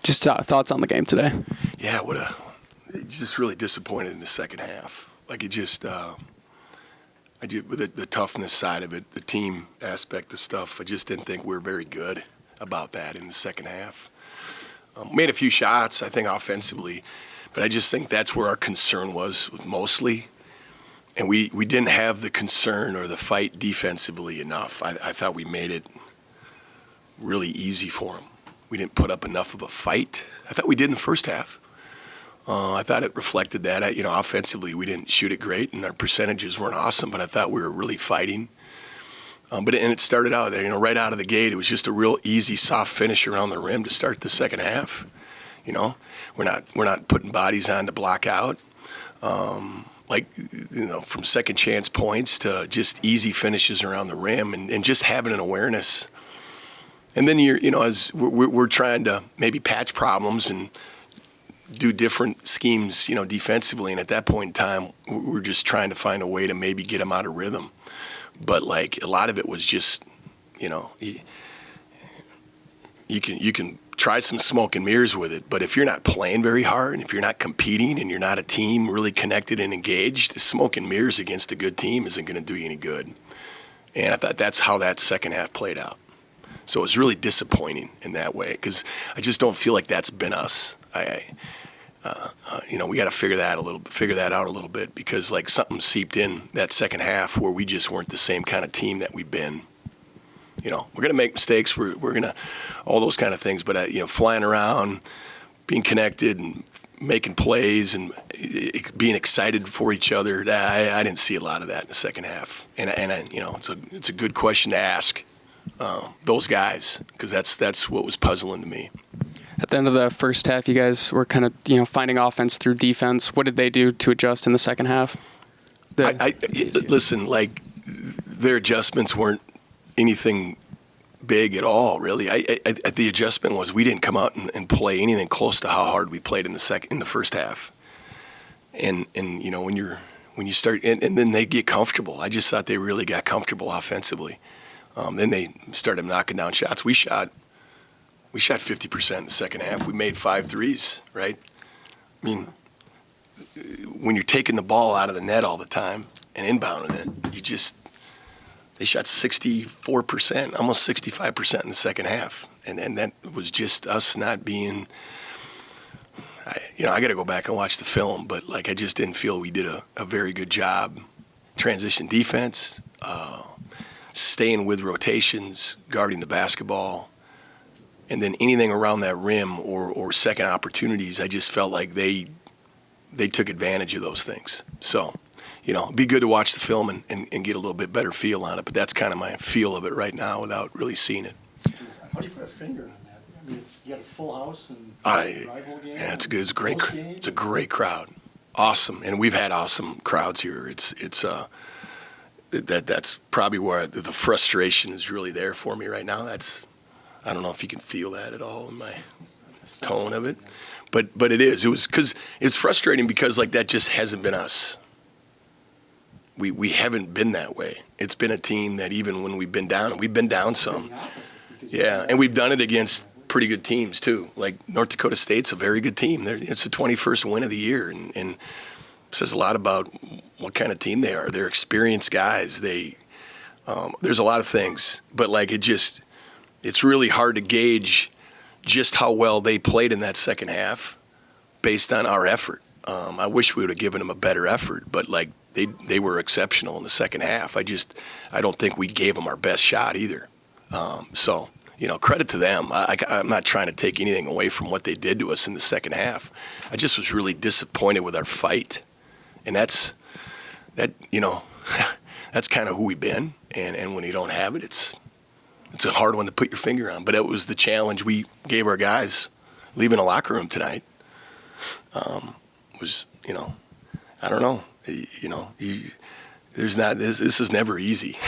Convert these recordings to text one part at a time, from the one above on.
Just thoughts on the game today. Yeah, just really disappointed in the second half. Like it just, with the toughness side of it, the team aspect of stuff, I just didn't think we were very good about that in the second half. Made a few shots, I think, offensively, but I just think that's where our concern was mostly. And we didn't have the concern or the fight defensively enough. I thought we made it really easy for them. We didn't put up enough of a fight. I thought we did in the first half. I thought it reflected that. Offensively, we didn't shoot it great, and our percentages weren't awesome, but I thought we were really fighting. And it started out there, right out of the gate. It was just a real easy, soft finish around the rim to start the second half. We're not putting bodies on to block out. From second chance points to just easy finishes around the rim and just having an awareness. And then as we're trying to maybe patch problems and do different schemes, defensively. And at that point in time, we're just trying to find a way to maybe get them out of rhythm. But a lot of it was just, you can try some smoke and mirrors with it. But if you're not playing very hard, and if you're not competing, and you're not a team really connected and engaged, the smoke and mirrors against a good team isn't going to do you any good. And I thought that's how that second half played out. So it was really disappointing in that way because I just don't feel like that's been us. We got to figure that out a little bit because something seeped in that second half where we just weren't the same kind of team that we've been. We're going to make mistakes. We're going to all those kind of things. But flying around, being connected, and making plays, and being excited for each other, I didn't see a lot of that in the second half. And it's a good question to ask those guys because that's what was puzzling to me. At the end of the first half, you guys were kind of, finding offense through defense. What did they do to adjust in the second half? Listen, their adjustments weren't anything big at all, really. The adjustment was we didn't come out and play anything close to how hard we played in the first half. And when you start and then they get comfortable. I just thought they really got comfortable offensively. Then they started knocking down shots. We shot 50% in the second half. We made 5 threes, right? I mean, when you're taking the ball out of the net all the time and inbounding it, they shot 64%, almost 65% in the second half. And that was just us not being, I got to go back and watch the film, but I just didn't feel we did a very good job. Transition defense, staying with rotations, guarding the basketball. And then anything around that rim or second opportunities, I just felt like they took advantage of those things. So, it'd be good to watch the film and get a little bit better feel on it. But that's kind of my feel of it right now without really seeing it. How do you put a finger on that? I mean, you got a full house and rival game. Yeah, it's good. It's great. It's a great crowd. Awesome, and we've had awesome crowds here. That's probably where the frustration is really there for me right now. I don't know if you can feel that at all in my tone of it, but it is. It was because it's frustrating because that just hasn't been us. We haven't been that way. It's been a team that even when we've been down some. Yeah, and we've done it against pretty good teams too. North Dakota State's a very good team. It's the 21st win of the year, and it says a lot about what kind of team they are. They're experienced guys. There's a lot of things, but it's really hard to gauge just how well they played in that second half based on our effort. I wish we would have given them a better effort, but they were exceptional in the second half. I don't think we gave them our best shot either. So, credit to them. I'm not trying to take anything away from what they did to us in the second half. I just was really disappointed with our fight. And that's kind of who we've been. And when you don't have it, it's a hard one to put your finger on. But it was the challenge we gave our guys leaving the locker room tonight. I don't know. This is never easy.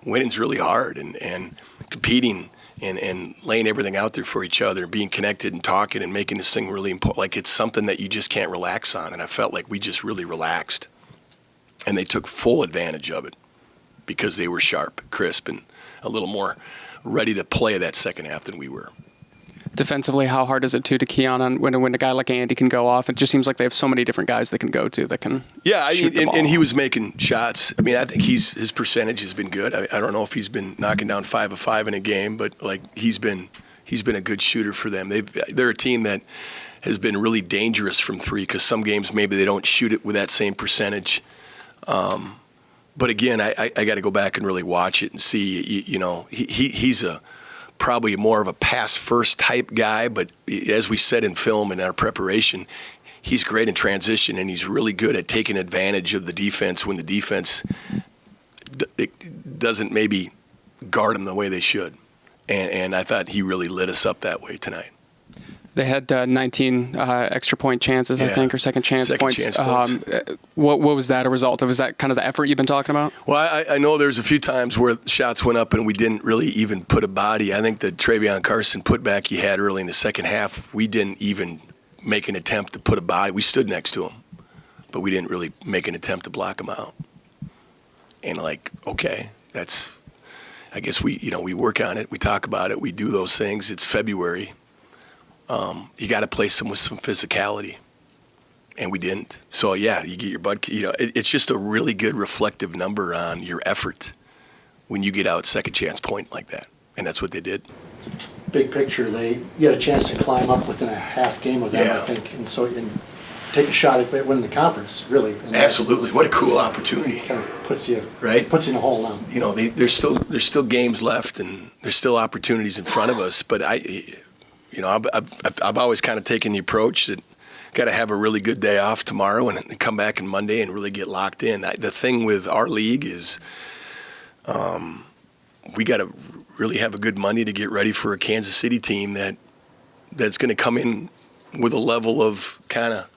Winning's really hard, and competing and laying everything out there for each other, being connected and talking and making this thing really important. It's something that you just can't relax on. And I felt like we just really relaxed, and they took full advantage of it because they were sharp, crisp, and a little more ready to play that second half than we were. Defensively, how hard is it to key on when a guy like Andy can go off? It just seems like they have so many different guys they can go to that can. Yeah, shoot the ball. and he was making shots. I mean, I think his percentage has been good. I don't know if he's been knocking down 5 of 5 in a game, but like he's been a good shooter for them. They're a team that has been really dangerous from 3 because some games maybe they don't shoot it with that same percentage. But again, I got to go back and really watch it and see. He's probably more of a pass-first type guy, but as we said in film in our preparation, he's great in transition, and he's really good at taking advantage of the defense when the defense doesn't maybe guard him the way they should. And I thought he really lit us up that way tonight. They had 19 extra point chances, I think, or second chance points. What was that a result of? Is that kind of the effort you've been talking about? Well, I know there's a few times where shots went up and we didn't really even put a body. I think the Travion Carson putback he had early in the second half, we didn't even make an attempt to put a body. We stood next to him, but we didn't really make an attempt to block him out. And okay, I guess we work on it. We talk about it. We do those things. It's February. You got to place them with some physicality, and we didn't. So yeah, you get your butt. It's just a really good reflective number on your effort when you get out second chance point like that, and that's what they did. Big picture, you had a chance to climb up within a half game of them, I think, and take a shot at winning the conference, really. And absolutely, what a cool opportunity! Kind of puts you in a hole now. There's still games left, and there's still opportunities in front of us, but I've always kind of taken the approach that got to have a really good day off tomorrow and come back on Monday and really get locked in. The thing with our league is we got to really have a good Monday to get ready for a Kansas City team that's going to come in with a level of kind of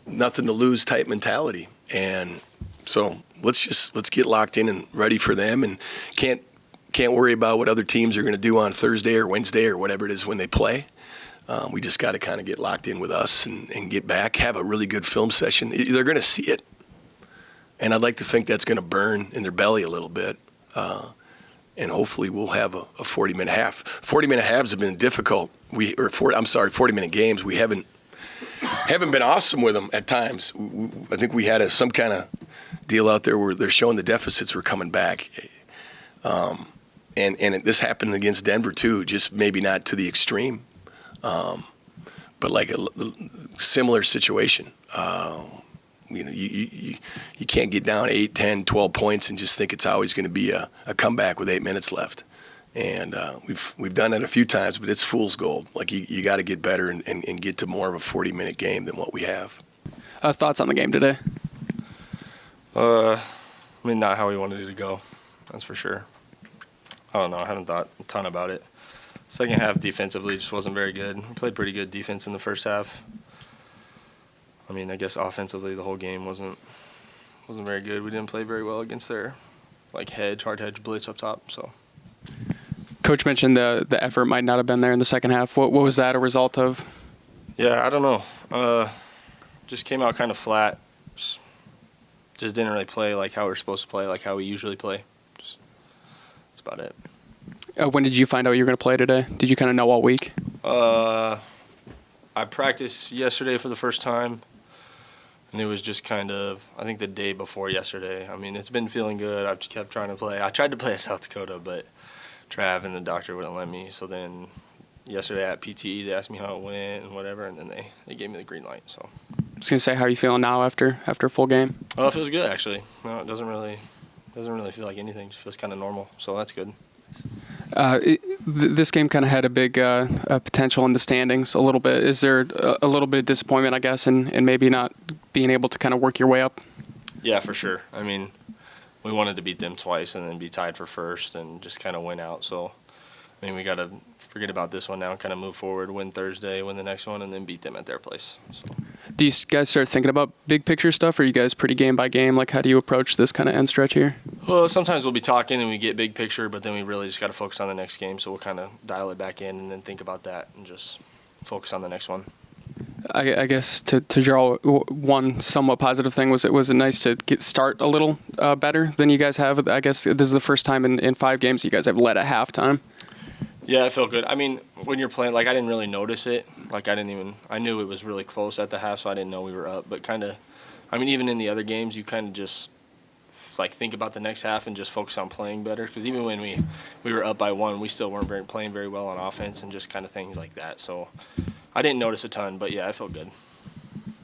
nothing to lose type mentality. And so let's get locked in and ready for them, and can't worry about what other teams are going to do on Thursday or Wednesday or whatever it is when they play. We just got to kind of get locked in with us and get back, have a really good film session. They're going to see it, and I'd like to think that's going to burn in their belly a little bit, and hopefully we'll have a 40-minute half. 40-minute halves have been difficult. 40-minute games. We haven't been awesome with them at times. I think we had some kind of deal out there where they're showing the deficits were coming back. And this happened against Denver too, just maybe not to the extreme, but like a similar situation. You can't get down 8, 10, 12 points and just think it's always going to be a comeback with 8 minutes left. And we've done that a few times, but it's fool's gold. Like you got to get better and get to more of a 40-minute game than what we have. Thoughts on the game today? Not how we wanted it to go. That's for sure. I don't know. I haven't thought a ton about it. Second half defensively just wasn't very good. We played pretty good defense in the first half. I guess offensively the whole game wasn't very good. We didn't play very well against their hard hedge blitz up top. So. Coach mentioned the effort might not have been there in the second half. What was that a result of? Yeah, I don't know. Just came out kind of flat. Just didn't really play like how we're supposed to play, like how we usually play. That's about it. When did you find out you were going to play today? Did you kind of know all week? I practiced yesterday for the first time, and it was just kind of, I think the day before yesterday. It's been feeling good. I've just kept trying to play. I tried to play at South Dakota, but Trav and the doctor wouldn't let me. So then yesterday at PTE, they asked me how it went and whatever, and then they gave me the green light. So I was going to say, how are you feeling now after a full game? Oh, it feels good, actually. No, it doesn't really feel like anything. It just feels kind of normal, so that's good. This game kind of had a big potential in the standings a little bit. Is there a little bit of disappointment, I guess, in maybe not being able to kind of work your way up? Yeah, for sure. We wanted to beat them twice and then be tied for first and just kind of win out. So, we got to forget about this one now and kind of move forward, win Thursday, win the next one, and then beat them at their place. So. Do you guys start thinking about big picture stuff, or are you guys pretty game by game? How do you approach this kind of end stretch here? Well, sometimes we'll be talking and we get big picture, but then we really just got to focus on the next game. So we'll kind of dial it back in and then think about that and just focus on the next one. I guess to draw one somewhat positive thing, was it nice to start a little better than you guys have? I guess this is the first time in 5 games you guys have led at halftime. Yeah, it felt good. when you're playing, like I didn't really notice it. Like I knew it was really close at the half, so I didn't know we were up. But kind of, I mean, even in the other games, you kind of just like think about the next half and just focus on playing better. Because even when we were up by 1, we still weren't playing very well on offense and just kind of things like that. So I didn't notice a ton, but yeah, I felt good.